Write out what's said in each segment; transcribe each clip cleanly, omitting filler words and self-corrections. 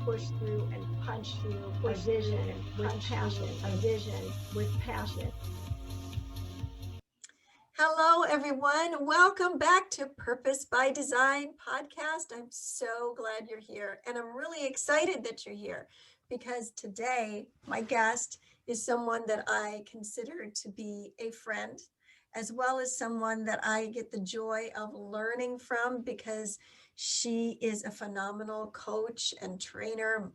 push through and punch through a vision with passion, a vision with passion. Hello, everyone. Welcome back to Purpose by Design podcast. I'm so glad you're here, and I'm really excited that you're here because today my guest is someone that I consider to be a friend, as well as someone that I get the joy of learning from because she is a phenomenal coach and trainer,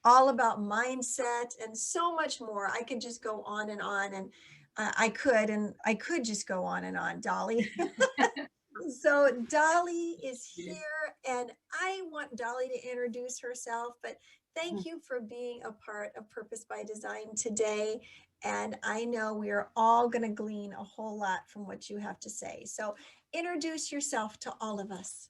all about mindset and so much more. I could just go on and on, and I could just go on and on, Dolly. So Dolly is here, and I want Dolly to introduce herself, but thank you for being a part of Purpose by Design today. And I know we are all going to glean a whole lot from what you have to say. So introduce yourself to all of us.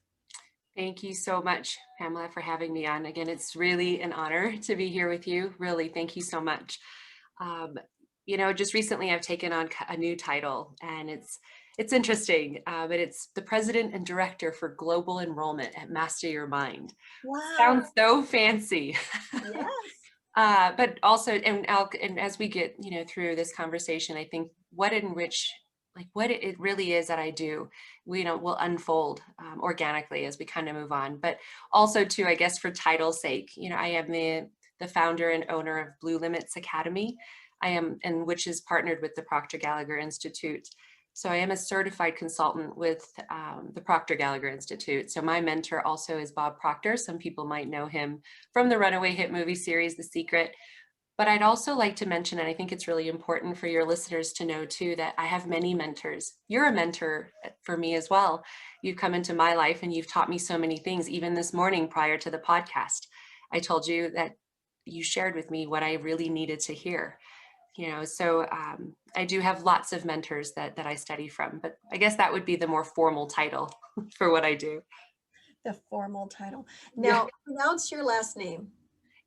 Thank you so much, Pamela, for having me on. Again, it's really an honor to be here with you. Really, thank you so much. Just recently I've taken on a new title, and it's interesting, but it's the President and Director for Global Enrollment at Master Your Mind. Wow. Sounds so fancy. Yes. But also, and as we get through this conversation, I think what it really is that I do, will unfold organically as we kind of move on. But also too, I guess for title's sake, I am the founder and owner of Blue Limits Academy. Which is partnered with the Proctor-Gallagher Institute. So I am a certified consultant with the Proctor-Gallagher Institute. So my mentor also is Bob Proctor. Some people might know him from the runaway hit movie series, The Secret. But I'd also like to mention, and I think it's really important for your listeners to know too, that I have many mentors. You're a mentor for me as well. You've come into my life and you've taught me so many things. Even this morning prior to the podcast, I told you that you shared with me what I really needed to hear. So I do have lots of mentors that I study from, but I guess that would be the more formal title for what I do. The formal title. Now, pronounce your last name.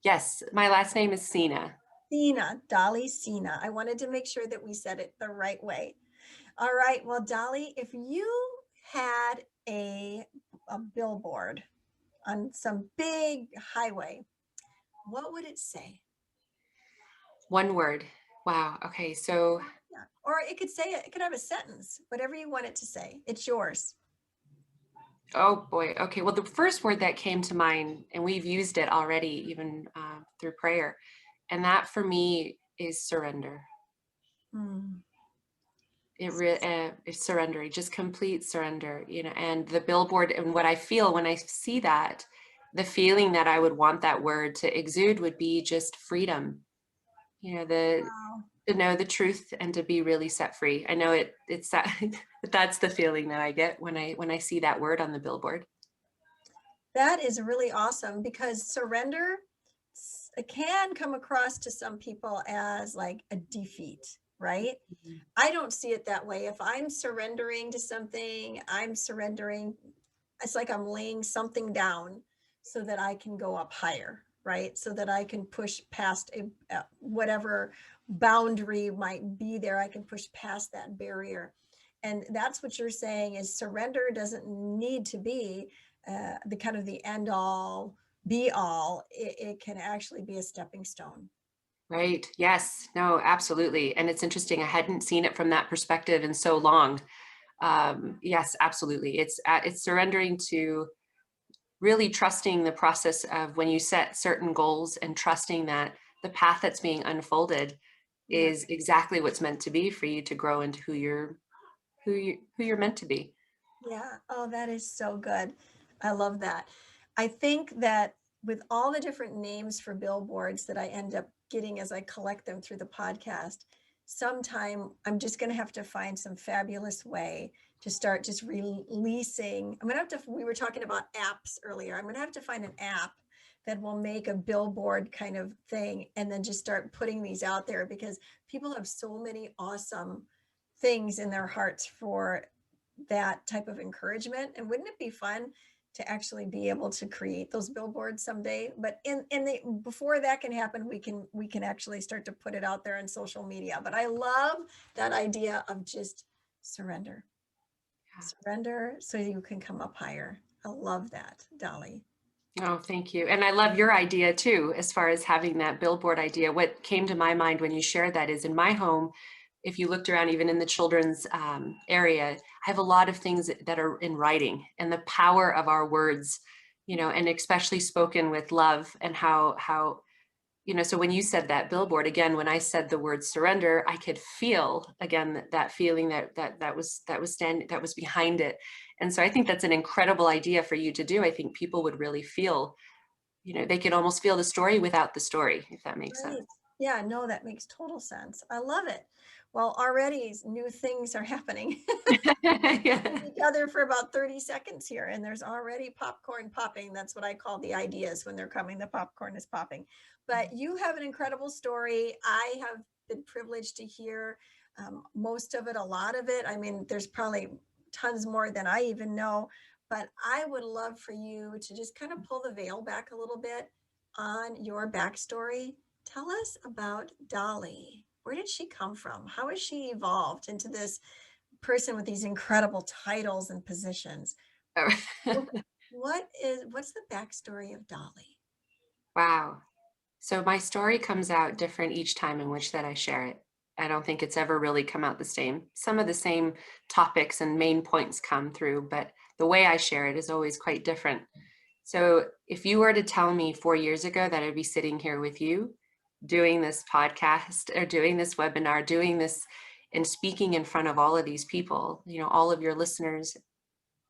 Yes, my last name is Cena. Cina, Dolly Cina. I wanted to make sure that we said it the right way. All right. Well, Dolly, if you had a billboard on some big highway, what would it say? One word. Wow. Okay. So. Yeah. Or it could have a sentence, whatever you want it to say. It's yours. Oh boy. Okay. Well, the first word that came to mind, and we've used it already, even through prayer, and that for me is surrender. It's surrendering, just complete surrender, and the billboard, and what I feel when I see that, the feeling that I would want that word to exude would be just freedom, to know the truth and to be really set free. I know it's that, but that's the feeling that I get when I see that word on the billboard. That is really awesome, because surrender can come across to some people as like a defeat, right? Mm-hmm. I don't see it that way. If I'm surrendering to something, I'm surrendering. It's like I'm laying something down so that I can go up higher, right? So that I can push past whatever boundary might be there. I can push past that barrier. And that's what you're saying is surrender doesn't need to be the kind of the end all be all. It can actually be a stepping stone. Right. Yes. No, absolutely. And it's interesting. I hadn't seen it from that perspective in so long. Yes, absolutely. It's surrendering to really trusting the process of when you set certain goals and trusting that the path that's being unfolded is exactly what's meant to be for you to grow into who you're meant to be. Yeah. Oh, that is so good. I love that. I think that with all the different names for billboards that I end up getting as I collect them through the podcast, sometime I'm just going to have to find some fabulous way to start just releasing. We were talking about apps earlier. I'm going to have to find an app that will make a billboard kind of thing and then just start putting these out there, because people have so many awesome things in their hearts for that type of encouragement. And wouldn't it be fun to actually be able to create those billboards someday? But before that can happen, we can actually start to put it out there on social media. But I love that idea of just surrender. Surrender so you can come up higher. I love that, Dolly. Oh, thank you. And I love your idea too, as far as having that billboard idea. What came to my mind when you shared that is in my home, if you looked around, even in the children's area, I have a lot of things that are in writing, and the power of our words, and especially spoken with love, and how so when you said that billboard again, when I said the word surrender, I could feel again that feeling that was behind it. And so I think that's an incredible idea for you to do. I think people would really feel, they could almost feel the story without the story, if that makes sense. Right. Yeah, no, that makes total sense. I love it. Well, already new things are happening. Yeah. Each other for about 30 seconds here, and there's already popcorn popping. That's what I call the ideas when they're coming. The popcorn is popping. But you have an incredible story. I have been privileged to hear most of it, a lot of it. I mean, there's probably tons more than I even know, but I would love for you to just kind of pull the veil back a little bit on your backstory. Tell us about Dolly. Where did she come from? How has she evolved into this person with these incredible titles and positions? What's the backstory of Dolly? Wow. So my story comes out different each time in which that I share it. I don't think it's ever really come out the same. Some of the same topics and main points come through, but the way I share it is always quite different. So if you were to tell me 4 years ago that I'd be sitting here with you doing this podcast or doing this webinar, doing this and speaking in front of all of these people, all of your listeners,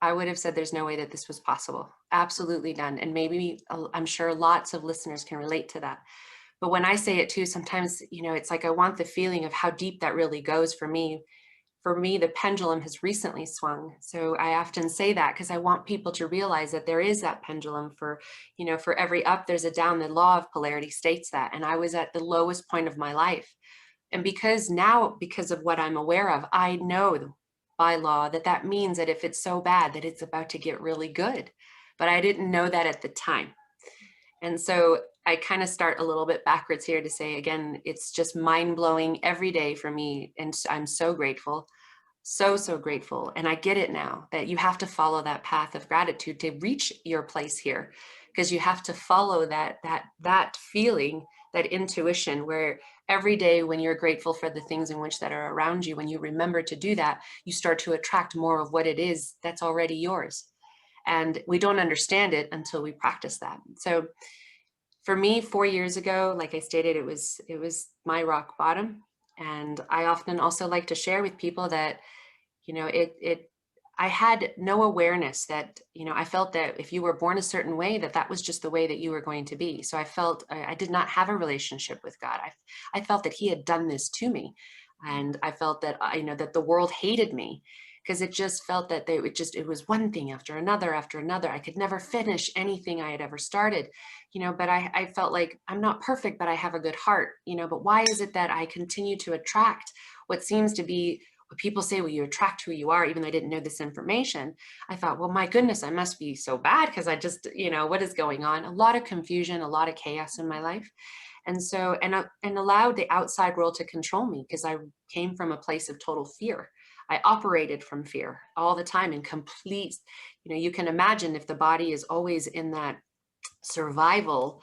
I would have said there's no way that this was possible. Absolutely none. And maybe I'm sure lots of listeners can relate to that. But when I say it too, sometimes, it's like I want the feeling of how deep that really goes for me. For me, the pendulum has recently swung. So I often say that because I want people to realize that there is that pendulum for every up, there's a down. The law of polarity states that. And I was at the lowest point of my life. And because of what I'm aware of, I know by law that means that if it's so bad that it's about to get really good. But I didn't know that at the time. And so I kind of start a little bit backwards here to say, again, it's just mind blowing every day for me. And I'm so grateful, so grateful. And I get it now that you have to follow that path of gratitude to reach your place here, because you have to follow that feeling, that intuition, where every day when you're grateful for the things in which that are around you, when you remember to do that, you start to attract more of what it is that's already yours. And we don't understand it until we practice that. So for me, 4 years ago, like I stated, it was my rock bottom. And I often also like to share with people that, I had no awareness that, I felt that if you were born a certain way, that was just the way that you were going to be. So I felt I did not have a relationship with God. I felt that he had done this to me. And I felt that, that the world hated me, because it just felt that it was one thing after another after another. I could never finish anything I had ever started, but I felt like I'm not perfect, but I have a good heart, but why is it that I continue to attract what seems to be what people say, well, you attract who you are, even though I didn't know this information. I thought, well, my goodness, I must be so bad because I just, what is going on? A lot of confusion, a lot of chaos in my life. And so, and allowed the outside world to control me, because I came from a place of total fear. I operated from fear all the time in complete, you can imagine if the body is always in that survival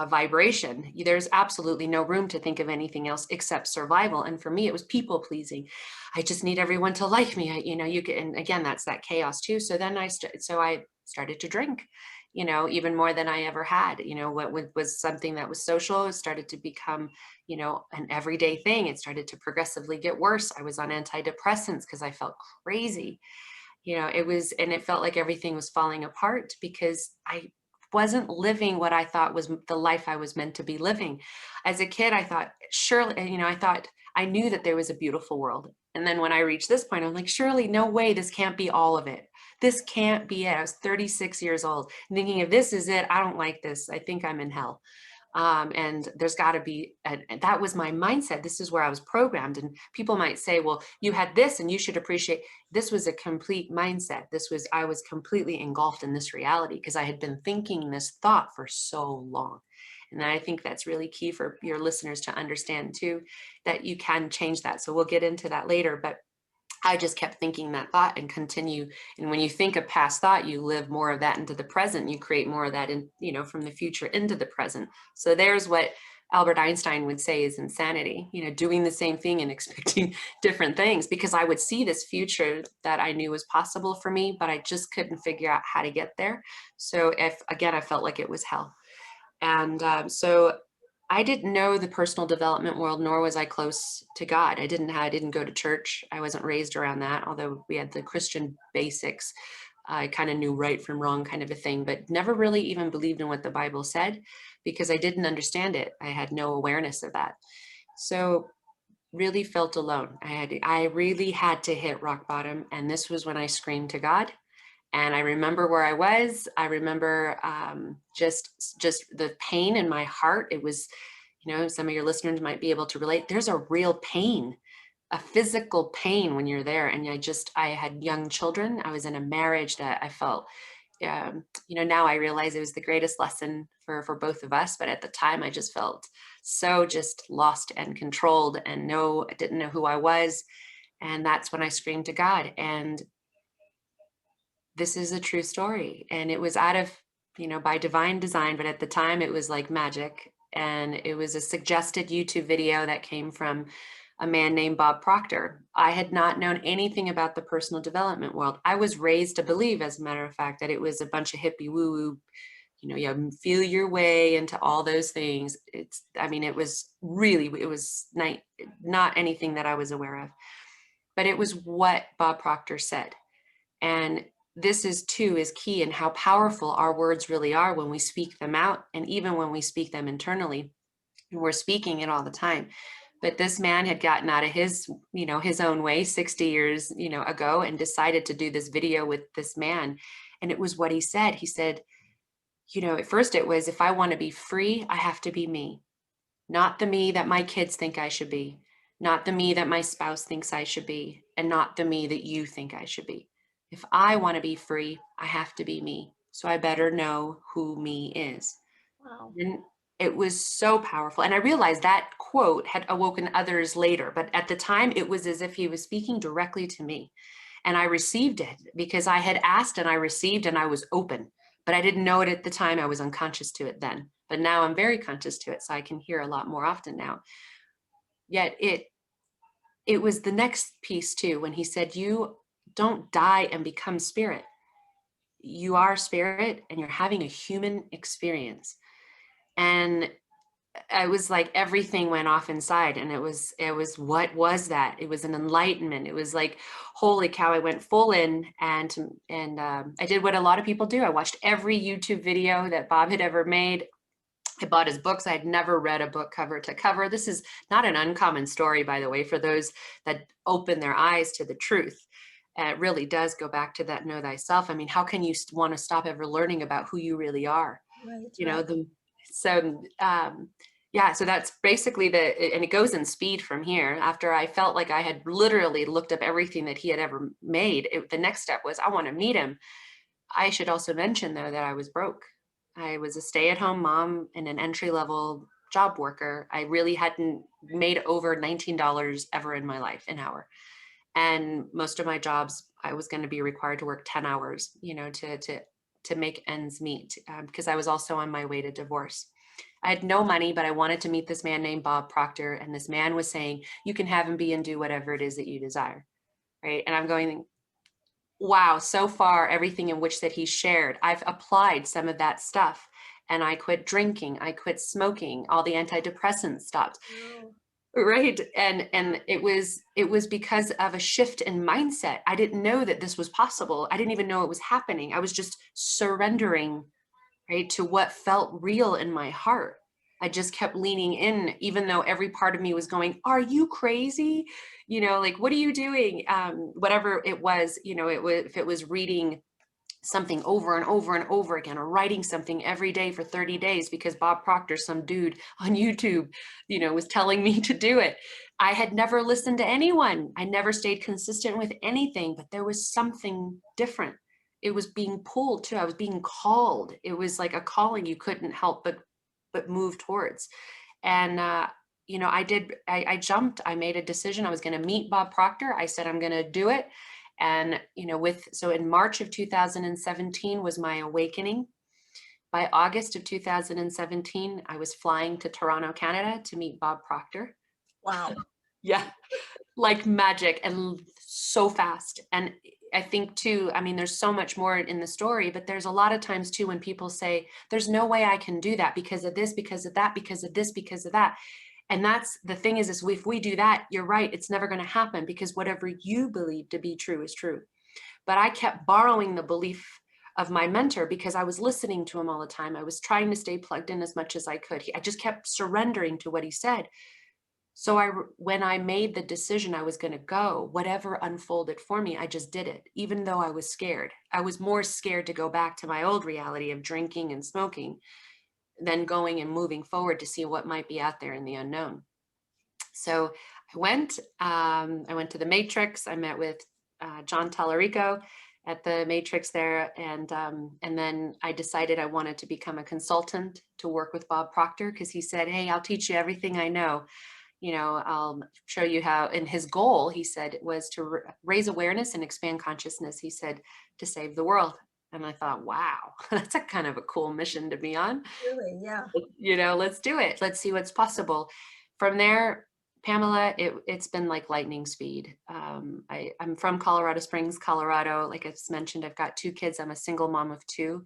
vibration, there's absolutely no room to think of anything else except survival. And for me, it was people pleasing. I just need everyone to like me. You can, and again, that's that chaos too. So then I started to drink, even more than I ever had. What was something that was social, it started to become, an everyday thing. It started to progressively get worse. I was on antidepressants because I felt crazy. And it felt like everything was falling apart because I wasn't living what I thought was the life I was meant to be living. As a kid, I thought, surely, I knew that there was a beautiful world. And then when I reached this point, I'm like, surely, no way, this can't be all of it. This can't be it. I was 36 years old, thinking if this is it, I don't like this. I think I'm in hell. And there's got to be, and that was my mindset. This is where I was programmed. And people might say, well, you had this and you should appreciate. This was a complete mindset. I was completely engulfed in this reality because I had been thinking this thought for so long. And I think that's really key for your listeners to understand too, that you can change that. So we'll get into that later. But I just kept thinking that thought and continue. And when you think of past thought, you live more of that into the present. You create more of that in, from the future into the present. So there's what Albert Einstein would say is insanity, doing the same thing and expecting different things, because I would see this future that I knew was possible for me, but I just couldn't figure out how to get there. So I felt like it was hell. And so I didn't know the personal development world, nor was I close to God. I didn't go to church. I wasn't raised around that, although we had the Christian basics. I kind of knew right from wrong kind of a thing, but never really even believed in what the Bible said because I didn't understand it. I had no awareness of that. So really felt alone. I really had to hit rock bottom. And this was when I screamed to God. And I remember where I was. I remember just the pain in my heart. It was, some of your listeners might be able to relate. There's a real pain, a physical pain when you're there. And I had young children. I was in a marriage that I felt, now I realize it was the greatest lesson for both of us. But at the time, I just felt so just lost and controlled and I didn't know who I was. And that's when I screamed to God. And this is a true story. And it was out of, by divine design, but at the time it was like magic. And it was a suggested YouTube video that came from a man named Bob Proctor. I had not known anything about the personal development world. I was raised to believe, as a matter of fact, that it was a bunch of hippie woo-woo, you feel your way into all those things. It was not anything that I was aware of, but it was what Bob Proctor said. And this is key in how powerful our words really are when we speak them out, and even when we speak them internally. And we're speaking it all the time. But this man had gotten out of his own way 60 years, ago, and decided to do this video with this man. And it was what he said. He said, at first it was, if I want to be free, I have to be me, not the me that my kids think I should be, not the me that my spouse thinks I should be, and not the me that you think I should be. If I want to be free, I have to be me. So I better know who me is. Wow. And it was so powerful. And I realized that quote had awoken others later, but at the time it was as if he was speaking directly to me. And I received it because I had asked and I received and I was open, but I didn't know it at the time. I was unconscious to it then, but now I'm very conscious to it. So I can hear a lot more often now. Yet it was the next piece too, when he said, you don't die and become spirit. You are spirit and you're having a human experience. And I was like, everything went off inside. And it was, what was that? It was an enlightenment. It was like, holy cow, I went full in and I did what a lot of people do. I watched every YouTube video that Bob had ever made. I bought his books. I had never read a book cover to cover. This is not an uncommon story, by the way, for those that open their eyes to the truth. It really does go back to that know thyself. I mean, how can you want to stop ever learning about who you really are? Right. So that's basically and it goes in speed from here. After I felt like I had literally looked up everything that he had ever made, the next step was, I want to meet him. I should also mention, though, that I was broke. I was a stay-at-home mom and an entry-level job worker. I really hadn't made over $19 ever in my life, an hour. And most of my jobs, I was going to be required to work 10 hours, to make ends meet, because I was also on my way to divorce. I had no money, but I wanted to meet this man named Bob Proctor. And this man was saying, you can have him be and do whatever it is that you desire. Right. And I'm going, wow, so far, everything in which that he shared, I've applied some of that stuff. And I quit drinking, I quit smoking, all the antidepressants stopped. Wow. Right. And it was because of a shift in mindset. I didn't know that this was possible. I didn't even know it was happening. I was just surrendering, right, to what felt real in my heart. I just kept leaning in, even though every part of me was going, are you crazy? Like, what are you doing? Whatever it was, if it was reading something over and over and over again, or writing something every day for 30 days because Bob Proctor, some dude on YouTube, was telling me to do it. I had never listened to anyone. I never stayed consistent with anything, but there was something different. It was being pulled too. I was being called. It was like a calling you couldn't help but move towards. And I jumped, I made a decision. I was going to meet Bob Proctor. I said, I'm going to do it. And, so in March of 2017 was my awakening. By August of 2017, I was flying to Toronto, Canada to meet Bob Proctor. Wow. Yeah. Like magic, and so fast. And I think too, I mean, there's so much more in the story, but there's a lot of times too, when people say, there's no way I can do that because of this, because of that, because of this, because of that. And that's the thing is if we do that, you're right, it's never going to happen, because whatever you believe to be true is true. But I kept borrowing the belief of my mentor because I was listening to him all the time. I was trying to stay plugged in as much as I could. I just kept surrendering to what he said. So when I made the decision I was going to go, whatever unfolded for me, I just did it, even though I was scared. I was more scared to go back to my old reality of drinking and smoking than going and moving forward to see what might be out there in the unknown. So I went to the Matrix. I met with John Tallarico at the Matrix there. And then I decided I wanted to become a consultant to work with Bob Proctor, because he said, hey, I'll teach you everything I know. I'll show you how. And his goal, he said, was to raise awareness and expand consciousness. He said, to save the world. And I thought, wow, that's a kind of a cool mission to be on. Really? Yeah. Let's do it. Let's see what's possible. From there, Pamela, it's been like lightning speed. I'm from Colorado Springs, Colorado. Like I just mentioned, I've got 2 kids. I'm a single mom of 2.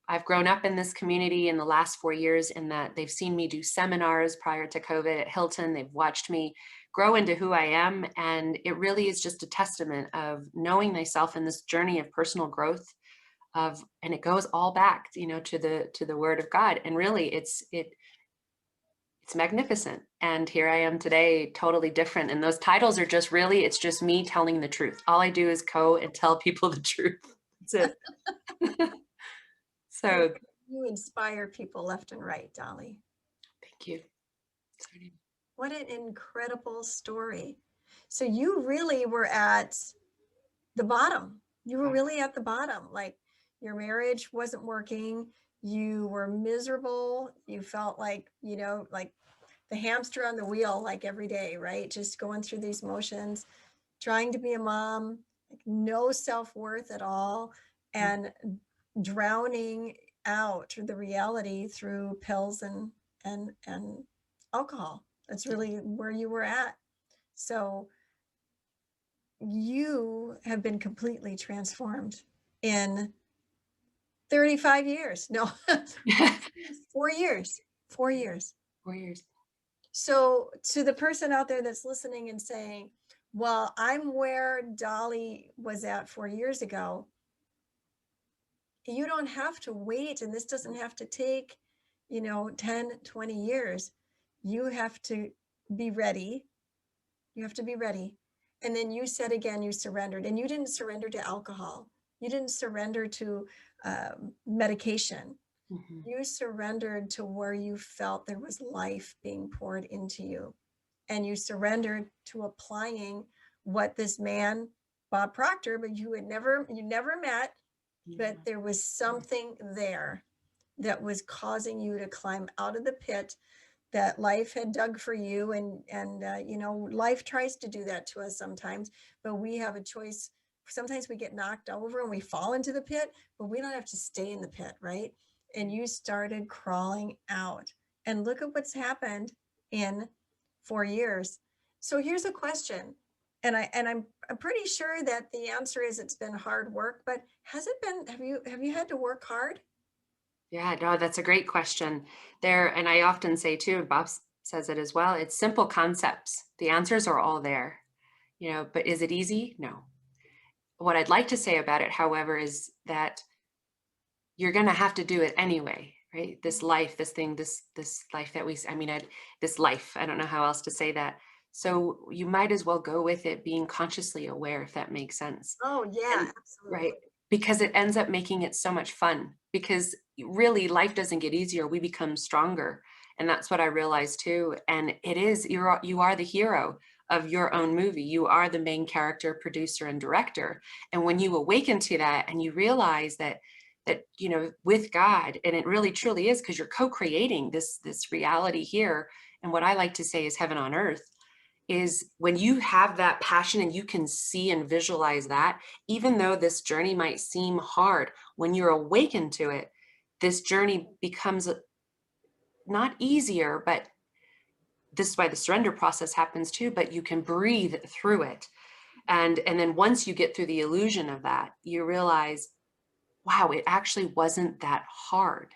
I've grown up in this community in the last 4 years, in that they've seen me do seminars prior to COVID at Hilton. They've watched me grow into who I am. And it really is just a testament of knowing thyself in this journey of personal growth and it goes all back, to the word of God. And really it's magnificent. And here I am today, totally different. And those titles are just it's just me telling the truth. All I do is go and tell people the truth. That's it. So You inspire people left and right, Dolly. thank you. What an incredible story. So you really were at the bottom. You were really at the bottom. Like, your marriage wasn't working. You were miserable. You felt like, like the hamster on the wheel, like every day, right? Just going through these motions, trying to be a mom, like no self-worth at all, and drowning out the reality through pills and alcohol. That's really where you were at. So you have been completely transformed in 35 years. No, 4 years. 4 years. 4 years. So to the person out there that's listening and saying, well, I'm where Dolly was at 4 years ago, you don't have to wait, and this doesn't have to take 10, 20 years. You have to be ready. You have to be ready. And then you said again, you surrendered, and you didn't surrender to alcohol. You didn't surrender to medication. Mm-hmm. You surrendered to where you felt there was life being poured into you. And you surrendered to applying what this man, Bob Proctor, but you never met, but there was something there that was causing you to climb out of the pit that life had dug for you. And life tries to do that to us sometimes, but we have a choice. Sometimes we get knocked over and we fall into the pit, but we don't have to stay in the pit, right? And you started crawling out, and look at what's happened in 4 years. So here's a question. And I'm pretty sure that the answer is it's been hard work, but has it been, have you had to work hard? Yeah, no, that's a great question there. And I often say too, Bob says it as well, it's simple concepts. The answers are all there, but is it easy? No. What I'd like to say about it, however, is that you're going to have to do it anyway, right? This life, this thing, this life that this life, I don't know how else to say that. So you might as well go with it being consciously aware, if that makes sense. Oh yeah, absolutely. Right. Because it ends up making it so much fun, because really life doesn't get easier. We become stronger. And that's what I realized too. And it is, you are the hero of your own movie. You are the main character, producer, and director. And when you awaken to that and you realize that with God, and it really truly is, because you're co-creating this reality here. and what I like to say is heaven on earth, is when you have that passion and you can see and visualize that, even though this journey might seem hard, when you're awakened to it, this journey becomes not easier, but this is why the surrender process happens too, but you can breathe through it. And then once you get through the illusion of that, you realize, wow, it actually wasn't that hard.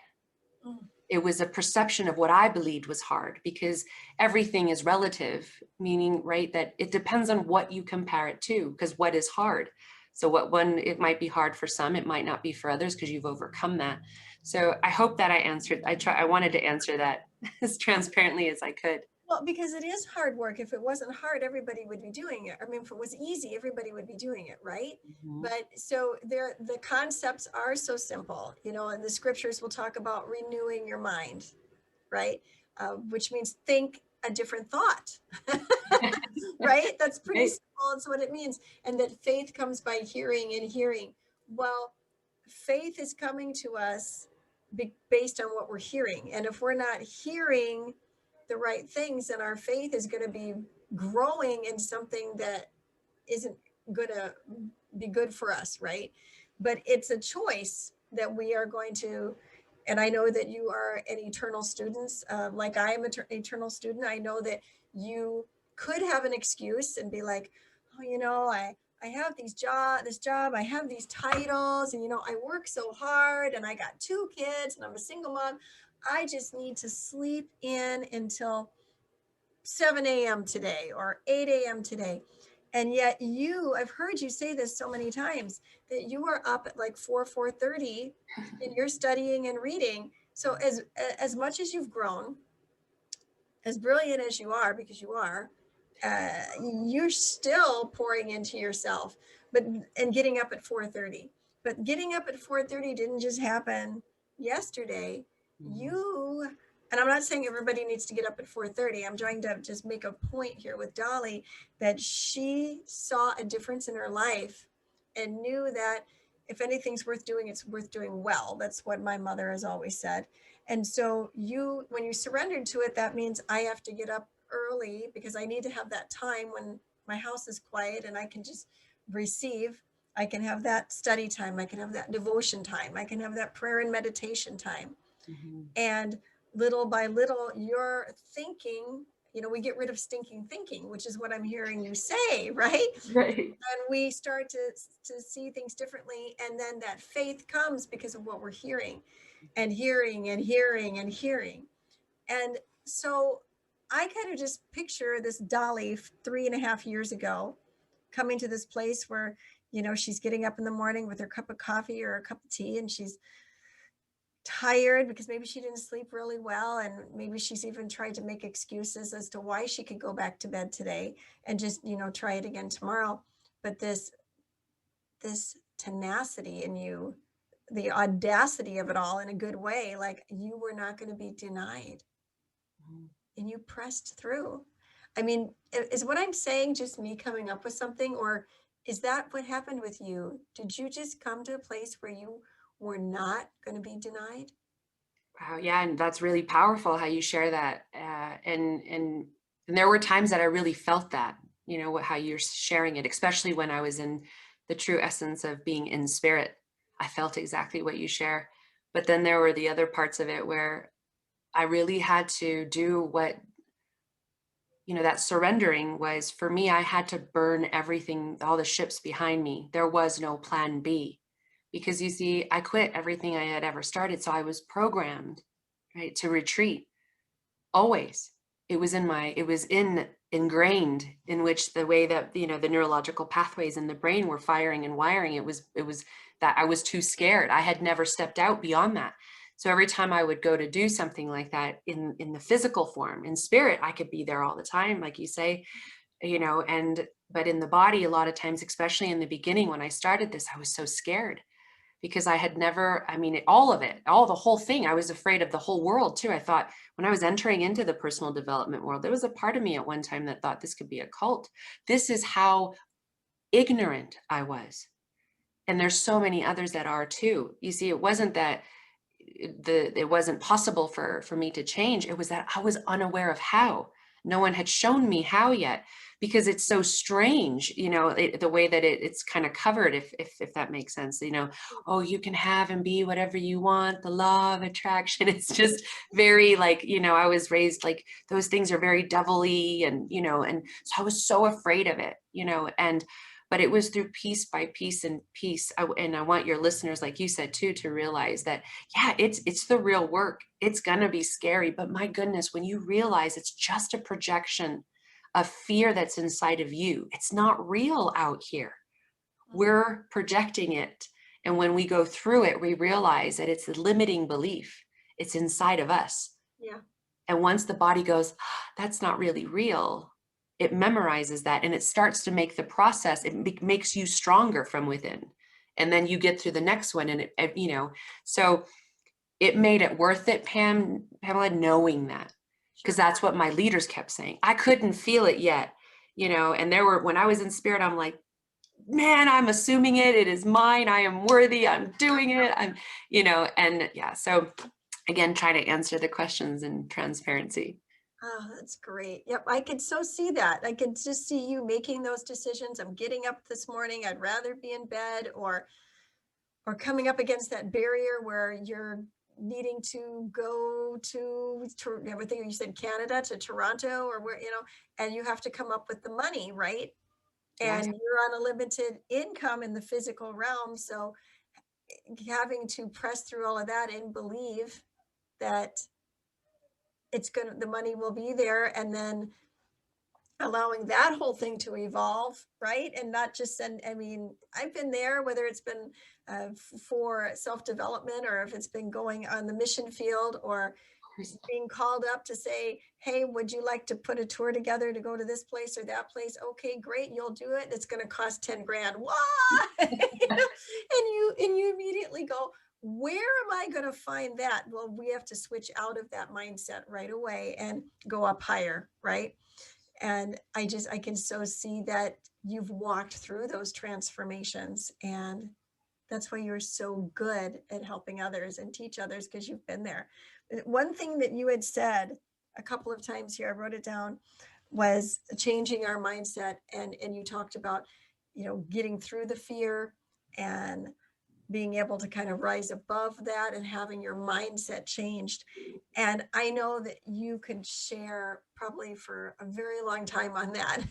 Mm. It was a perception of what I believed was hard, because everything is relative, meaning, right, that it depends on what you compare it to, because what is hard? So what one, it might be hard for some, it might not be for others, because you've overcome that. So I hope that I answered, I wanted to answer that as transparently as I could. Well, because it is hard work. If it wasn't hard, everybody would be doing it. I mean, if it was easy, everybody would be doing it, right? Mhm. But so there, the concepts are so simple, and the scriptures will talk about renewing your mind, right? Which means think a different thought, right? That's pretty Right. simple. It's what it means. And that faith comes by hearing and hearing. Well, faith is coming to us based on what we're hearing. And if we're not hearing the right things, then our faith is going to be growing in something that isn't going to be good for us, right? But it's a choice that we are going to. And I know that you are an eternal student, like I am an eternal student. I know that you could have an excuse and be like, oh, I have this job, I have these titles, and I work so hard, and I got 2 kids, and I'm a single mom. I just need to sleep in until 7 a.m. today or 8 a.m. today. And yet I've heard you say this so many times, that you are up at like 4:30 and you're studying and reading. So as much as you've grown, as brilliant as you are, because you are, you're still pouring into yourself, and getting up at 4:30. But getting up at 4:30 didn't just happen yesterday. Mhm. You and I'm not saying everybody needs to get up at 4:30. I'm trying to just make a point here with Dolly, that she saw a difference in her life and knew that if anything's worth doing, it's worth doing well. That's what my mother has always said. And so when you surrendered to it, that means I have to get up early because I need to have that time when my house is quiet and I can just receive. I can have that study time. I can have that devotion time. I can have that prayer and meditation time. Mhm. And little by little, you're thinking, we get rid of stinking thinking, which is what I'm hearing you say, right? Right. And we start to see things differently. And then that faith comes because of what we're hearing and hearing and hearing and hearing. And so I kind of just picture this Dolly 3.5 years ago coming to this place where, she's getting up in the morning with her cup of coffee or a cup of tea, and she's tired because maybe she didn't sleep really well. And maybe she's even tried to make excuses as to why she could go back to bed today and just, try it again tomorrow. But this tenacity in you, the audacity of it all in a good way, like you were not going to be denied Mhm. and you pressed through. I mean, is what I'm saying just me coming up with something, or is that what happened with you? Did you just come to a place where you were not going to be denied? Wow, yeah, and that's really powerful how you share that. And there were times that I really felt that, how you're sharing it, especially when I was in the true essence of being in spirit. I felt exactly what you share. But then there were the other parts of it where I really had to do what, that surrendering was for me. I had to burn everything, all the ships behind me. There was no plan B, because you see, I quit everything I had ever started. So I was programmed, right, to retreat always. It was ingrained in which the way that, the neurological pathways in the brain were firing and wiring. It was that I was too scared. I had never stepped out beyond that. So every time I would go to do something like that in the physical form, in spirit, I could be there all the time, like you say, and but in the body, a lot of times, especially in the beginning when I started this, I was so scared because I had never, I mean, all of it, the whole thing. I was afraid of the whole world too. I thought when I was entering into the personal development world, there was a part of me at one time that thought this could be a cult. This is how ignorant I was. And there's so many others that are too. You see, it wasn't that it wasn't possible for me to change. It was that I was unaware of how. No one had shown me how yet, because it's so strange, the way that it's kind of covered, if that makes sense, oh, you can have and be whatever you want, the law of attraction. It's just very like, I was raised like those things are very devilly, and so I was so afraid of it, but it was through piece by piece and piece. And I want your listeners, like you said too, to realize that, yeah, it's the real work. It's going to be scary, but my goodness, when you realize it's just a projection of fear that's inside of you, it's not real out here. We're projecting it. And when we go through it, we realize that it's a limiting belief. It's inside of us. Yeah. And once the body goes, that's not really real, it memorizes that, and it starts to make the process, it makes you stronger from within. And then you get through the next one, and so it made it worth it, Pamela, knowing that, because that's what my leaders kept saying. I couldn't feel it yet, and when I was in spirit, I'm like, man, I'm assuming it is mine. I am worthy. I'm doing it. And yeah. So again, try to answer the questions in transparency. Oh, that's great. Yep. I could so see that. I could just see you making those decisions. I'm getting up this morning. I'd rather be in bed, or coming up against that barrier where you're needing to go to everything you said, Canada to Toronto, or where, and you have to come up with the money, right? And you're on a limited income in the physical realm. So having to press through all of that and believe that the money will be there, and then allowing that whole thing to evolve, right? And not just I've been there, whether it's been for self-development, or if it's been going on the mission field, or being called up to say, hey, would you like to put a tour together to go to this place or that place? Okay, great, you'll do it. It's going to cost 10 grand. What? And you immediately go, where am I going to find that? Well, we have to switch out of that mindset right away and go up higher, right? And I can so see that you've walked through those transformations, and that's why you're so good at helping others and teach others, because you've been there. One thing that you had said a couple of times here, I wrote it down, was changing our mindset. And you talked about, getting through the fear and being able to kind of rise above that and having your mindset changed. And I know that you could share probably for a very long time on that.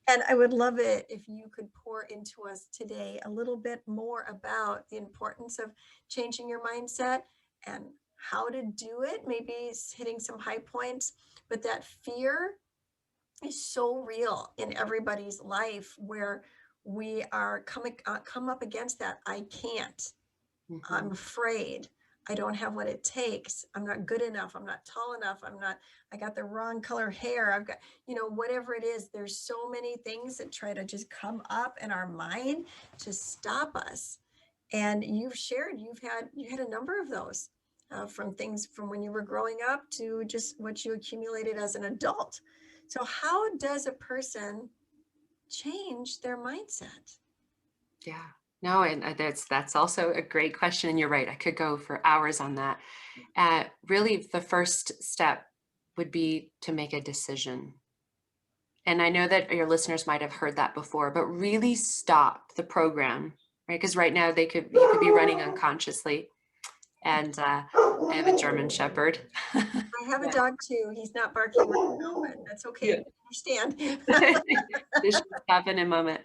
And I would love it if you could pour into us today a little bit more about the importance of changing your mindset and how to do it, maybe hitting some high points. But that fear is so real in everybody's life, where we are come up against that. I can't. I'm afraid. I don't have what it takes. I'm not good enough. I'm not tall enough. I got the wrong color hair. I've got, whatever it is, there's so many things that try to just come up in our mind to stop us. And you've shared, you had a number of those from things from when you were growing up to just what you accumulated as an adult. So how does a person change their mindset? Yeah, no, and that's also a great question. And you're right, I could go for hours on that. Really, the first step would be to make a decision. And I know that your listeners might have heard that before, but really stop the program, right? Because right now you could be running unconsciously. And I have a German Shepherd. I have a dog too. He's not barking right now, but that's okay. Yeah. I understand. This should happen in a moment.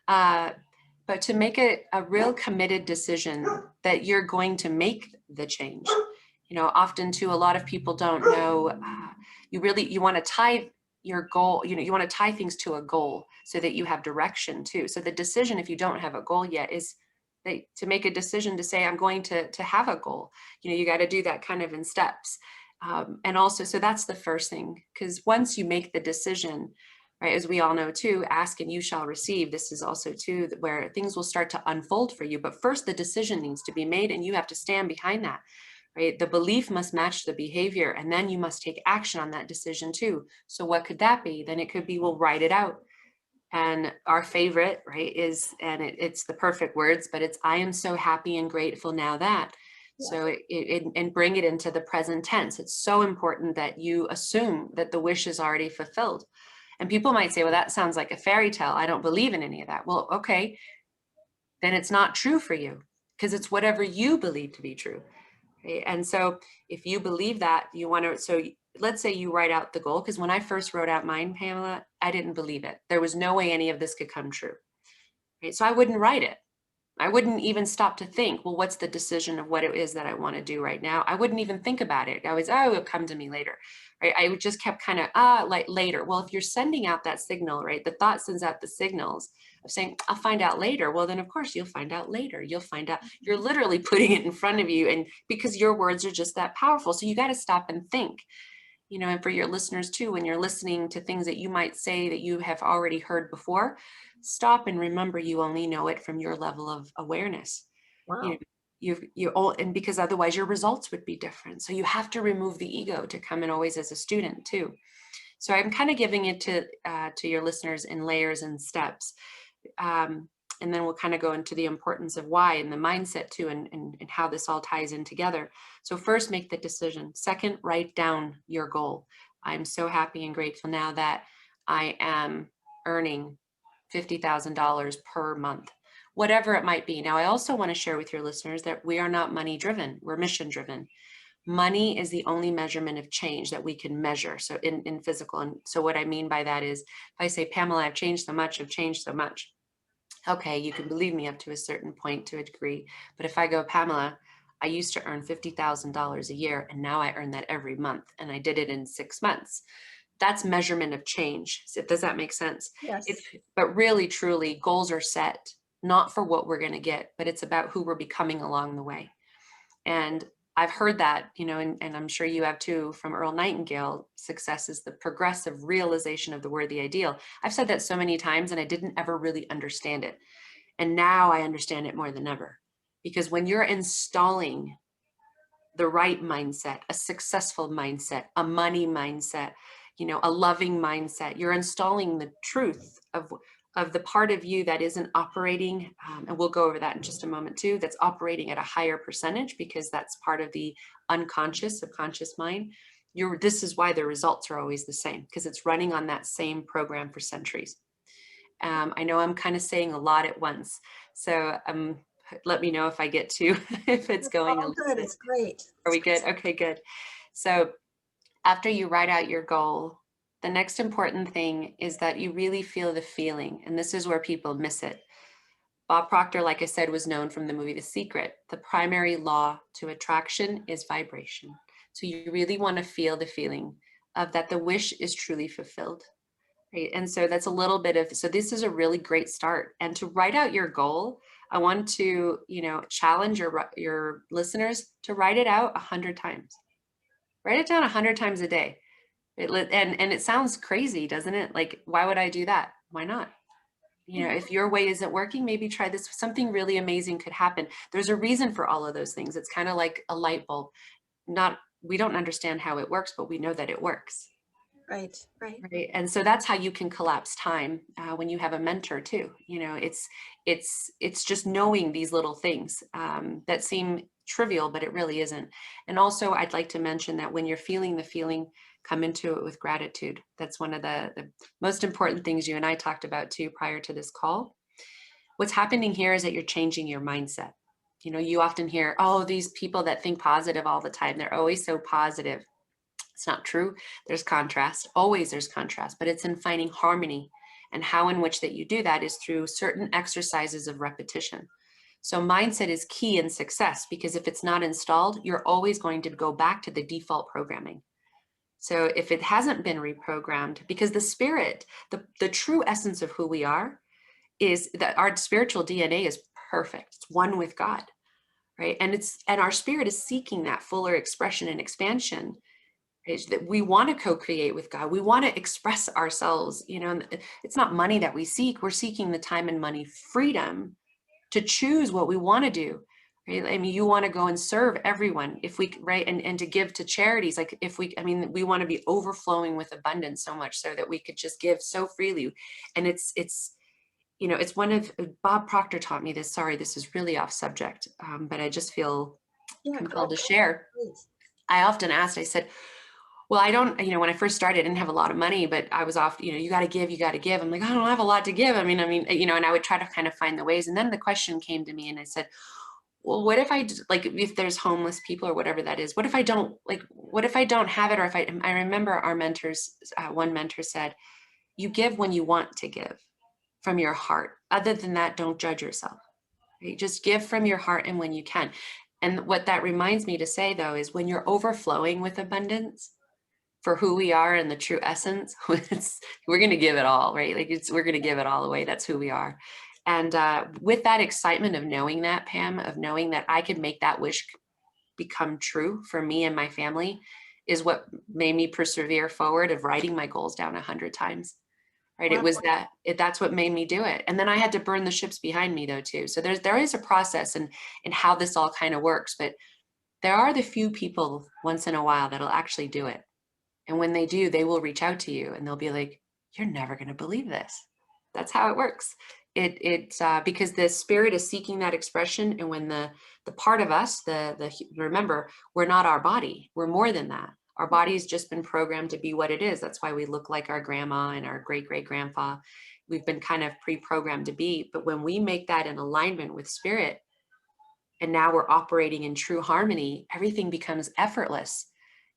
But to make a real committed decision that you're going to make the change. Often too, a lot of people don't know, you want to tie your goal, you want to tie things to a goal so that you have direction too. So the decision, if you don't have a goal yet, is to make a decision to say, I'm going to have a goal. You got to do that kind of in steps. And also, so that's the first thing, because once you make the decision, right, as we all know too, ask and you shall receive. This is also too where things will start to unfold for you. But first, the decision needs to be made, and you have to stand behind that, right? The belief must match the behavior, and then you must take action on that decision too. So what could that be? Then it could be, we'll write it out. And our favorite, right, is, and it's the perfect words, but it's, I am so happy and grateful now that. Yes. So and bring it into the present tense. It's so important that you assume that the wish is already fulfilled. And people might say, well, that sounds like a fairy tale. I don't believe in any of that. Well, okay, then it's not true for you because it's whatever you believe to be true. Right? And so if you believe that, you want to, so let's say you write out the goal, because when I first wrote out mine, Pamela, I didn't believe it. There was no way any of this could come true. Right? So I wouldn't write it. I wouldn't even stop to think, well, what's the decision of what it is that I want to do right now? I wouldn't even think about it. I was, oh, it'll come to me later. Right? I just kept kind of, like later. Well, if you're sending out that signal, right, the thought sends out the signals of saying, I'll find out later. Well, then of course you'll find out later. You'll find out, you're literally putting it in front of you. And because your words are just that powerful. So you got to stop and think. And for your listeners too, when you're listening to things that you might say that you have already heard before, stop and remember you only know it from your level of awareness. Wow. You all, and because otherwise your results would be different. So you have to remove the ego to come in always as a student too. So I'm kind of giving it to your listeners in layers and steps. And then we'll kind of go into the importance of why and the mindset too, and how this all ties in together. So first, make the decision. Second, write down your goal. I'm so happy and grateful now that I am earning $50,000 per month, whatever it might be. Now, I also want to share with your listeners that we are not money driven, we're mission driven. Money is the only measurement of change that we can measure. So in physical. And so what I mean by that is if I say, Pamela, I've changed so much, I've changed so much. Okay, you can believe me up to a certain point to a degree. But if I go, Pamela, I used to earn $50,000 a year and now I earn that every month and I did it in 6 months. That's measurement of change. Does that make sense? Yes. But really, truly, goals are set not for what we're going to get, but it's about who we're becoming along the way. And I've heard that, and I'm sure you have too, from Earl Nightingale, success is the progressive realization of the worthy ideal. I've said that so many times and I didn't ever really understand it. And now I understand it more than ever. Because when you're installing the right mindset, a successful mindset, a money mindset, a loving mindset, you're installing the truth of the part of you that isn't operating, and we'll go over that in just a moment too, that's operating at a higher percentage because that's part of the unconscious, subconscious mind. This is why the results are always the same because it's running on that same program for centuries. I know I'm kind of saying a lot at once, so let me know if I get to, if it's going a Oh, little good. bit. It's great. Are we good? Okay, good. So after you write out your goal, the next important thing is that you really feel the feeling. And this is where people miss it. Bob Proctor, like I said, was known from the movie The Secret. The primary law to attraction is vibration. So you really want to feel the feeling of that the wish is truly fulfilled. Right. And so that's a little bit of, so this is a really great start. And to write out your goal, I want to, challenge your listeners to write it out 100 times. Write it down 100 times a day. And it sounds crazy, doesn't it? Like, why would I do that? Why not? If your way isn't working, maybe try this. Something really amazing could happen. There's a reason for all of those things. It's kind of like a light bulb. We don't understand how it works, but we know that it works. Right. Right. And so that's how you can collapse time when you have a mentor too. It's just knowing these little things that seem trivial, but it really isn't. And also, I'd like to mention that when you're feeling the feeling, come into it with gratitude. That's one of the most important things you and I talked about too prior to this call. What's happening here is that you're changing your mindset. You often hear, oh, these people that think positive all the time, they're always so positive. It's not true. There's contrast. Always there's contrast, but it's in finding harmony. And how in which that you do that is through certain exercises of repetition. So mindset is key in success because if it's not installed, you're always going to go back to the default programming. So if it hasn't been reprogrammed, because the spirit, the true essence of who we are is that our spiritual DNA is perfect. It's one with God, right? And our spirit is seeking that fuller expression and expansion. That we want to co-create with God. We want to express ourselves. It's not money that we seek. We're seeking the time and money freedom to choose what we want to do. Right? I mean, you want to go and serve everyone if we, right. And to give to charities. Like we want to be overflowing with abundance so much so that we could just give so freely. And it's one of Bob Proctor taught me this. Sorry, this is really off subject. But I just feel Yeah, compelled to go share. please. I often asked, I said, well, I don't, when I first started, I didn't have a lot of money, but I was off, you got to give, you got to give. I'm like, I don't have a lot to give. And I would try to kind of find the ways. And then the question came to me and I said, well, what if if there's homeless people or whatever that is, what if I don't have it? Or if I remember our mentors, one mentor said, you give when you want to give from your heart. Other than that, don't judge yourself. Right? Just give from your heart and when you can. And what that reminds me to say though, is when you're overflowing with abundance for who we are and the true essence, we're going to give it all, right? We're going to give it all away. That's who we are. And with that excitement of knowing that, Pam, of knowing that I could make that wish become true for me and my family, is what made me persevere forward of writing my goals down 100 times. Right. Wow. That's what made me do it. And then I had to burn the ships behind me though, too. So there is a process and how this all kind of works, but there are the few people once in a while that'll actually do it. And when they do, they will reach out to you and they'll be like, you're never going to believe this. That's how it works. It's because the spirit is seeking that expression. And when the part of us, remember, we're not our body. We're more than that. Our body's just been programmed to be what it is. That's why we look like our grandma and our great-great-grandpa. We've been kind of pre-programmed to be. But when we make that in alignment with spirit, and now we're operating in true harmony, everything becomes effortless.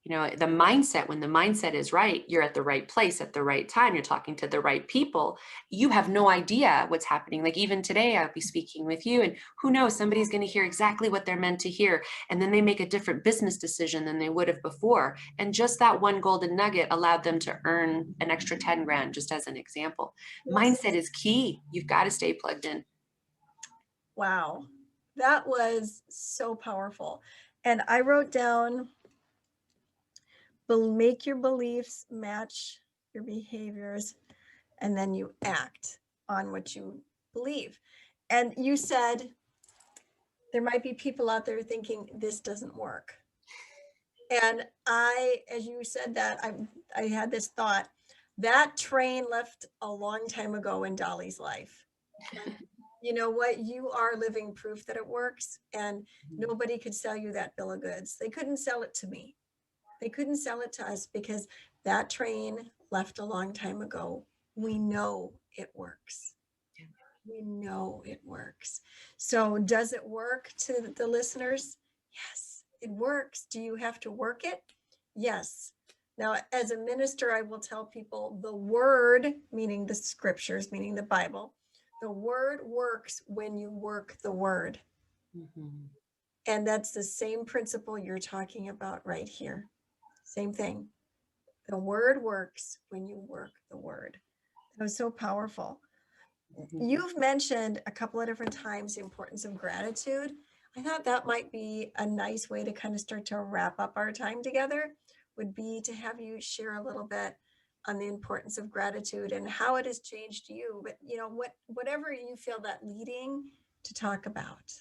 The mindset, when the mindset is right, you're at the right place at the right time. You're talking to the right people. You have no idea what's happening. Like even today, I'll be speaking with you and who knows, somebody's going to hear exactly what they're meant to hear. And then they make a different business decision than they would have before. And just that one golden nugget allowed them to earn an extra 10 grand, just as an example. Mindset is key. You've got to stay plugged in. Wow. That was so powerful. And I wrote down, make your beliefs match your behaviors, and then you act on what you believe. And you said there might be people out there thinking this doesn't work. And as you said that, I had this thought, that train left a long time ago in Dolly's life. And you know what? You are living proof that it works. And nobody could sell you that bill of goods. They couldn't sell it to me. They couldn't sell it to us because that train left a long time ago. We know it works. We know it works. So does it work to the listeners? Yes, it works. Do you have to work it? Yes. Now, as a minister, I will tell people the word, meaning the scriptures, meaning the Bible, the word works when you work the word. Mm-hmm. And that's the same principle you're talking about right here. Same thing. The word works when you work the word. That was so powerful. Mm-hmm. You've mentioned a couple of different times the importance of gratitude. I thought that might be a nice way to kind of start to wrap up our time together, would be to have you share a little bit on the importance of gratitude and how it has changed you. But whatever you feel that leading to talk about.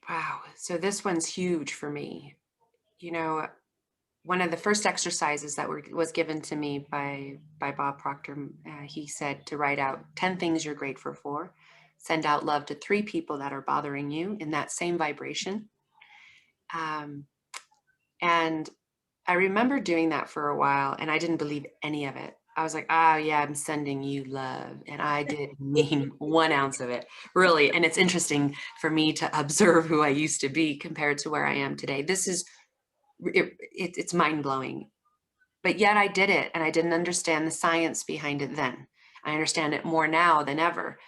Wow. So this one's huge for me. One of the first exercises that was given to me by Bob Proctor, he said to write out 10 things you're grateful for, send out love to 3 people that are bothering you in that same vibration. And I remember doing that for a while and I didn't believe any of it. I was like, oh yeah, I'm sending you love. And I didn't mean 1 ounce of it, really. And it's interesting for me to observe who I used to be compared to where I am today. This is, it's mind-blowing. But yet I did it and I didn't understand the science behind it then. I understand it more now than ever.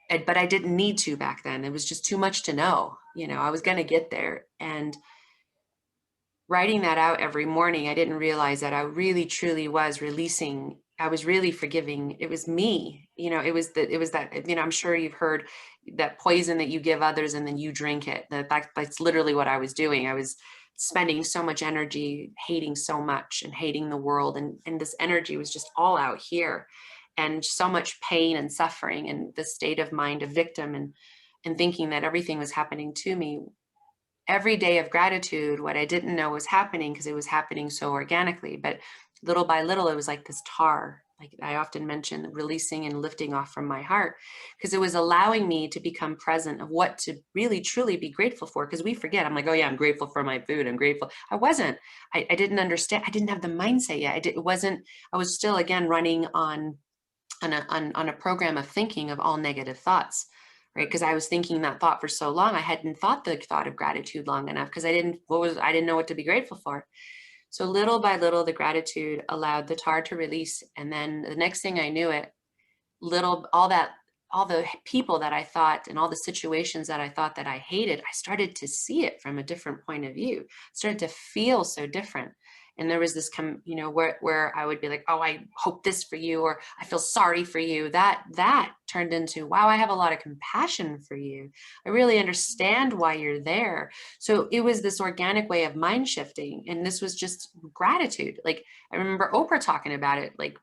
But I didn't need to back then. It was just too much to know. I was going to get there. And writing that out every morning, I didn't realize that I really truly was releasing. I was really forgiving. It was me. It was that, I'm sure you've heard that poison that you give others and then you drink it. That's literally what I was doing. I was spending so much energy, hating so much and hating the world. And this energy was just all out here, and so much pain and suffering and the state of mind of victim and thinking that everything was happening to me. Every day of gratitude, what I didn't know was happening because it was happening so organically, but little by little, it was like this tar like I often mention, releasing and lifting off from my heart, because it was allowing me to become present of what to really truly be grateful for. Because we forget, I'm like, oh yeah, I'm grateful for my food, I'm grateful. I wasn't. I didn't understand. I didn't have the mindset yet. It wasn't. I was still again running on a program of thinking of all negative thoughts, right? Because I was thinking that thought for so long, I hadn't thought the thought of gratitude long enough, because I didn't know what to be grateful for. So little by little, the gratitude allowed the tar to release. And then the next thing I knew it, all the people that I thought and all the situations that I thought that I hated, I started to see it from a different point of view, started to feel so different. And there was this, where I would be like, oh, I hope this for you, or I feel sorry for you. That turned into, wow, I have a lot of compassion for you. I really understand why you're there. So it was this organic way of mind shifting. And this was just gratitude. Like I remember Oprah talking about it, like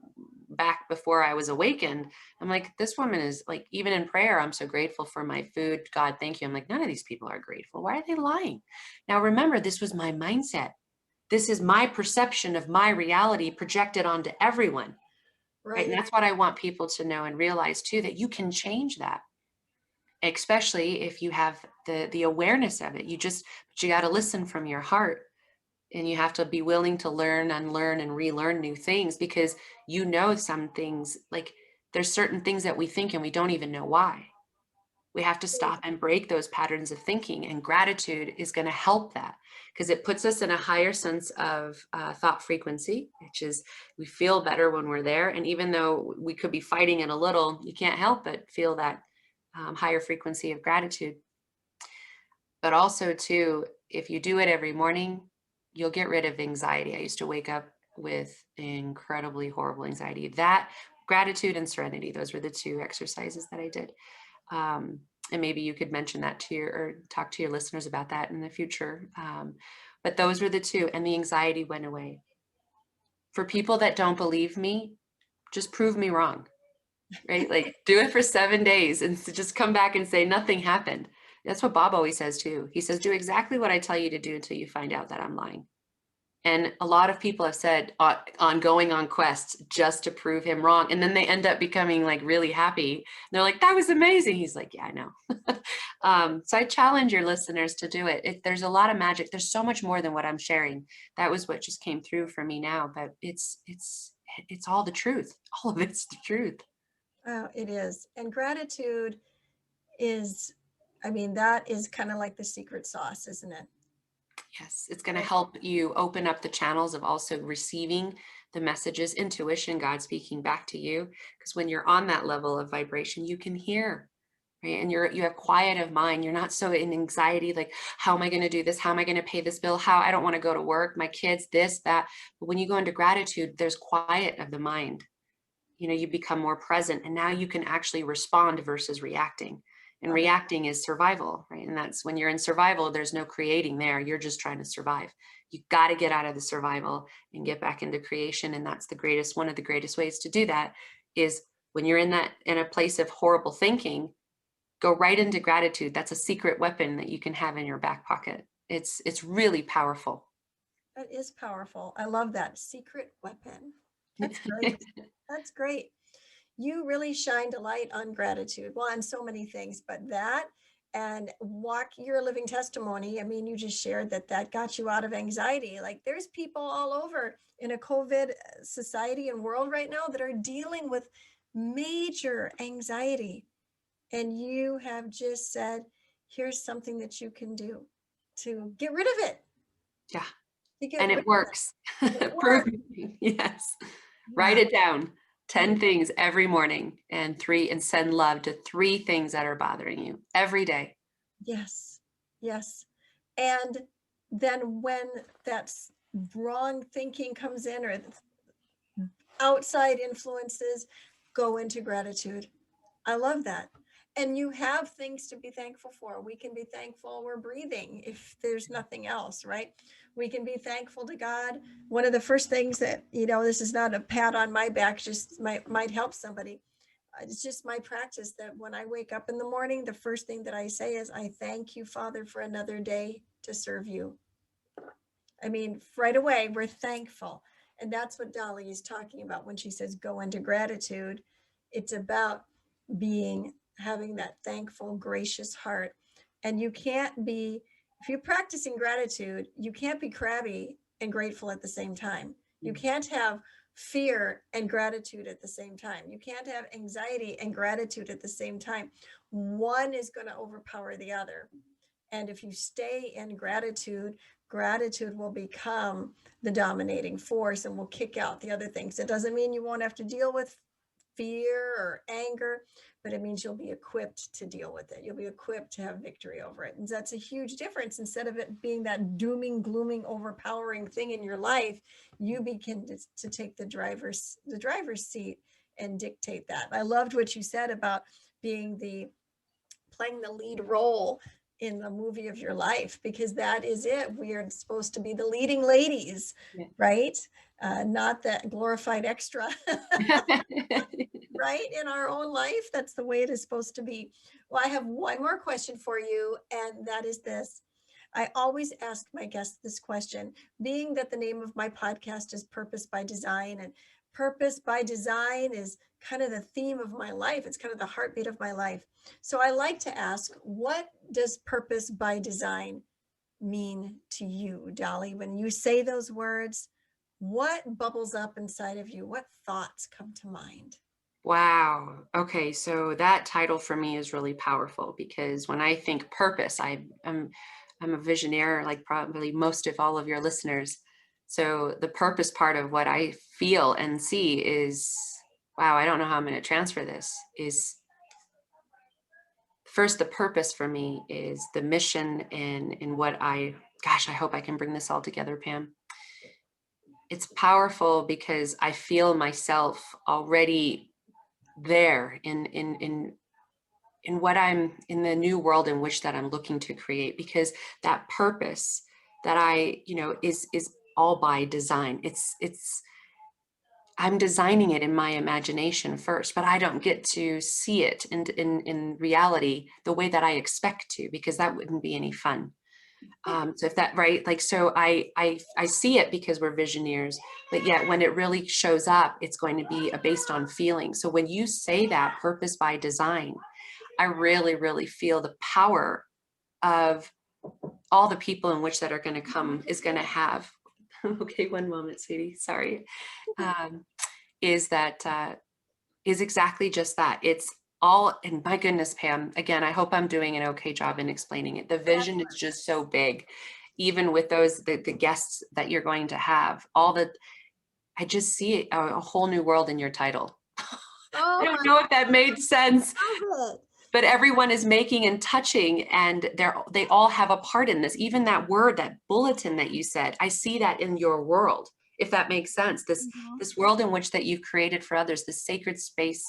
back before I was awakened. I'm like, this woman is like, even in prayer, I'm so grateful for my food. God, thank you. I'm like, none of these people are grateful. Why are they lying? Now, remember, this was my mindset. This is my perception of my reality projected onto everyone. Right. And Right. that's what I want people to know and realize too, that you can change that, especially if you have the awareness of it. But you got to listen from your heart, and you have to be willing to learn, unlearn, and relearn new things, because some things, like there's certain things that we think and we don't even know why. We have to stop and break those patterns of thinking, and gratitude is going to help that, because it puts us in a higher sense of thought frequency, which is we feel better when we're there. And even though we could be fighting it a little, you can't help but feel that higher frequency of gratitude. But also too, if you do it every morning, you'll get rid of anxiety. I used to wake up with incredibly horrible anxiety. That, gratitude and serenity, those were the two exercises that I did. And maybe you could mention that or talk to your listeners about that in the future. But those were the two, and the anxiety went away. For people that don't believe me, just prove me wrong, right? Like do it for 7 days and just come back and say nothing happened. That's what Bob always says too. He says, do exactly what I tell you to do until you find out that I'm lying. And a lot of people have said on going on quests just to prove him wrong. And then they end up becoming like really happy. They're like, that was amazing. He's like, yeah, I know. So I challenge your listeners to do it. There's a lot of magic. There's so much more than what I'm sharing. That was what just came through for me now, but it's all the truth. All of it's the truth. Oh, it is. And gratitude is, I mean, that is kind of like the secret sauce, isn't it? Yes, it's going to help you open up the channels of also receiving the messages, intuition, God speaking back to you. Because when you're on that level of vibration, you can hear, right? And you have quiet of mind. You're not so in anxiety, like, how am I going to do this? How am I going to pay this bill? I don't want to go to work, my kids, this, that. But when you go into gratitude, there's quiet of the mind. You become more present, and now you can actually respond versus reacting. And reacting is survival, right? And that's when you're in survival, there's no creating there. You're just trying to survive. You got to get out of the survival and get back into creation. And that's one of the greatest ways to do that is when you're in a place of horrible thinking, go right into gratitude. That's a secret weapon that you can have in your back pocket. It's really powerful. That is powerful. I love that secret weapon. That's great. That's great. You really shined a light on gratitude. Well, on so many things, but that and you're a living testimony. I mean, you just shared that got you out of anxiety. Like there's people all over in a COVID society and world right now that are dealing with major anxiety. And you have just said, here's something that you can do to get rid of it. Yeah. To get And rid it works. of it. It Prove works. me. Yes. Write Yeah. it down. 10 things every morning, and send love to 3 things that are bothering you every day. Yes. Yes. And then when that's wrong thinking comes in or outside influences, go into gratitude. I love that. And you have things to be thankful for. We can be thankful we're breathing if there's nothing else, right? We can be thankful to God. One of the first things that, this is not a pat on my back, just might help somebody. It's just my practice that when I wake up in the morning, the first thing that I say is, I thank you, Father, for another day to serve you. I mean, right away, we're thankful. And that's what Dolly is talking about when she says go into gratitude. It's about having that thankful, gracious heart. And you can't be, if you're practicing gratitude, you can't be crabby and grateful at the same time. You can't have fear and gratitude at the same time. You can't have anxiety and gratitude at the same time. One is going to overpower the other. And if you stay in gratitude, gratitude will become the dominating force and will kick out the other things. It doesn't mean you won't have to deal with fear or anger, but it means you'll be equipped to deal with it. You'll be equipped to have victory over it. And that's a huge difference. Instead of it being that dooming, glooming, overpowering thing in your life, you begin to take the driver's seat and dictate that. I loved what you said about playing the lead role in the movie of your life, because that is it. We are supposed to be the leading ladies, right? Not that glorified extra. Right, in our own life. That's the way it is supposed to be. Well, I have one more question for you, and that is this. I always ask my guests this question, being that the name of my podcast is Purpose by Design, and Purpose by Design is kind of the theme of my life. It's kind of the heartbeat of my life. So I like to ask, what does Purpose by Design mean to you, Dolly? When you say those words, what bubbles up inside of you? What thoughts come to mind? Wow. Okay. So that title for me is really powerful, because when I think purpose, I'm a visionary, like probably most of all of your listeners. So the purpose part of what I feel and see is, wow, I don't know how I'm going to transfer this, is first, the purpose for me is the mission in what gosh, I hope I can bring this all together, Pam. It's powerful because I feel myself already there in what I'm in the new world in which that I'm looking to create, because that purpose that is all by design. It's I'm designing it in my imagination first, but I don't get to see it in reality the way that I expect to, because that wouldn't be any fun. So if that, right, like, so I see it because we're visionaries, but yet when it really shows up, it's going to be based on feeling. So when you say that purpose by design, I really, really feel the power of all the people in which that are going to come is going to have. Okay, one moment, sweetie. Sorry. Is exactly just that. It's all, and my goodness, Pam, again, I hope I'm doing an okay job in explaining it. The vision is just so big, even with the guests that you're going to have, I just see a whole new world in your title. Oh, I don't know if that made sense, it. but everyone is making and touching, and they all have a part in this. Even that word, that bulletin that you said, I see that in your world, if that makes sense. This world in which that you've created for others, this sacred space,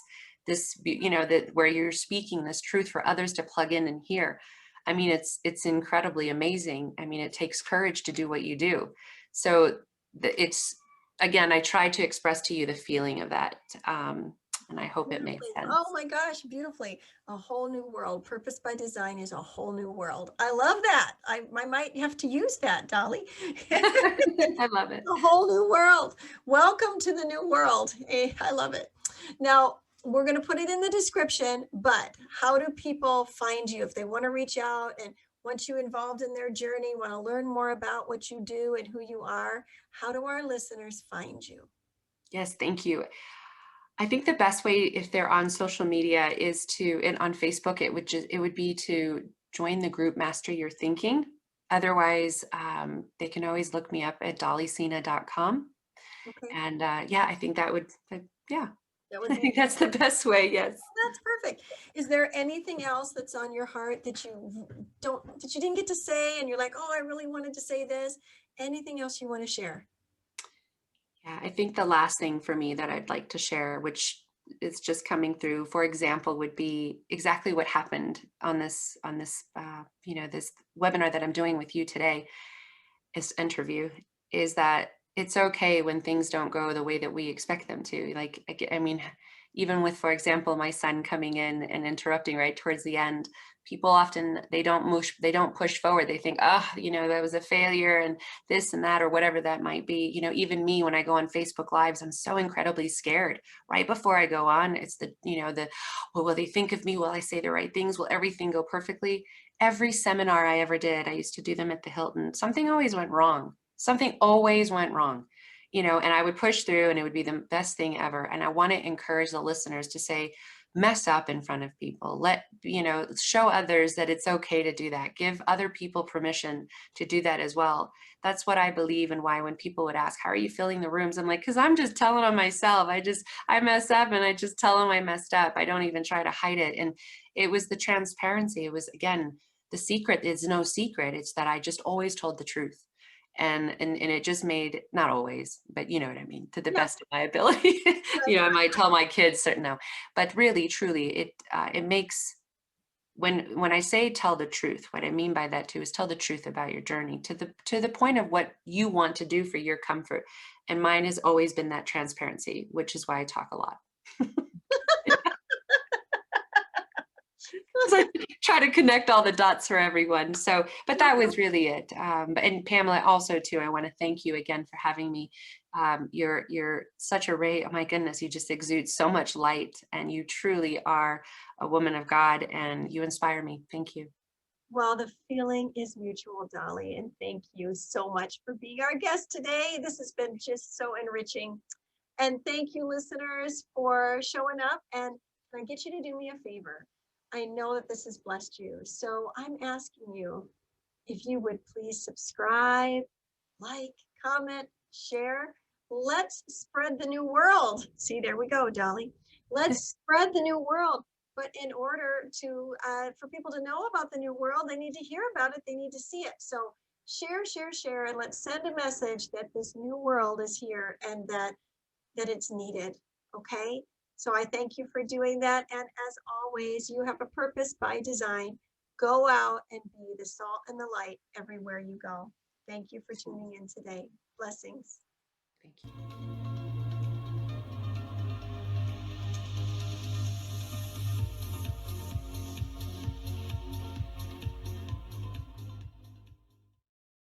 this, that where you're speaking this truth for others to plug in and hear. I mean, it's incredibly amazing. I mean, it takes courage to do what you do. So it's, again, I try to express to you the feeling of that. And I hope it makes sense. Oh my gosh, beautifully. A whole new world. Purpose by Design is a whole new world. I love that. I might have to use that, Dolly. I love it. A whole new world. Welcome to the new world. I love it. Now, we're going to put it in the description, but how do people find you if they want to reach out and want you involved in their journey, want to learn more about what you do and who you are? How do our listeners find you? Yes, thank you. I think the best way, if they're on social media, is and on Facebook, it would be to join the group Master Your Thinking. Otherwise, they can always look me up at dollycina.com. Okay. And yeah, I think that would, yeah, That would I be think that's the best way. Yes. That's perfect. Is there anything else that's on your heart that you didn't get to say and you're like, oh, I really wanted to say this? Anything else you want to share? Yeah, I think the last thing for me that I'd like to share, which is just coming through, for example, would be exactly what happened on this this webinar that I'm doing with you today, this interview, is that it's okay when things don't go the way that we expect them to. Like, I mean, even with, for example, my son coming in and interrupting right towards the end, people often, they don't push forward. They think, oh, that was a failure and this and that, or whatever that might be. Even me, when I go on Facebook Lives, I'm so incredibly scared right before I go on. It's well, will they think of me? Will I say the right things? Will everything go perfectly? Every seminar I ever did, I used to do them at the Hilton. Something always went wrong. Something always went wrong, and I would push through and it would be the best thing ever. And I want to encourage the listeners to say, mess up in front of people. Show others that it's okay to do that. Give other people permission to do that as well. That's what I believe, and why when people would ask, how are you filling the rooms? I'm like, because I'm just telling on myself. I mess up and I just tell them I messed up. I don't even try to hide it. And it was the transparency. It was, again, the secret is no secret. It's that I just always told the truth. And it just made, not always, but you know what I mean, to the best of my ability. I might tell my kids certain, no, but really, truly, it makes, when I say tell the truth, what I mean by that too is tell the truth about your journey to the point of what you want to do for your comfort. And mine has always been that transparency, which is why I talk a lot. I try to connect all the dots for everyone. So, but that was really it. And Pamela, also too, I want to thank you again for having me. You're such a ray. Oh my goodness, you just exude so much light, and you truly are a woman of God, and you inspire me. Thank you. Well, the feeling is mutual, Dolly, and thank you so much for being our guest today. This has been just so enriching. And thank you, listeners, for showing up. And can I get you to do me a favor? I know that this has blessed you. So I'm asking you if you would please subscribe, like, comment, share. Let's spread the new world. See, there we go, Dolly. Let's spread the new world. But in order to for people to know about the new world, they need to hear about it. They need to see it. So share, share, share, and let's send a message that this new world is here and that it's needed. Okay. So I thank you for doing that. And as always, you have a purpose by design. Go out and be the salt and the light everywhere you go. Thank you for tuning in today. Blessings. Thank you.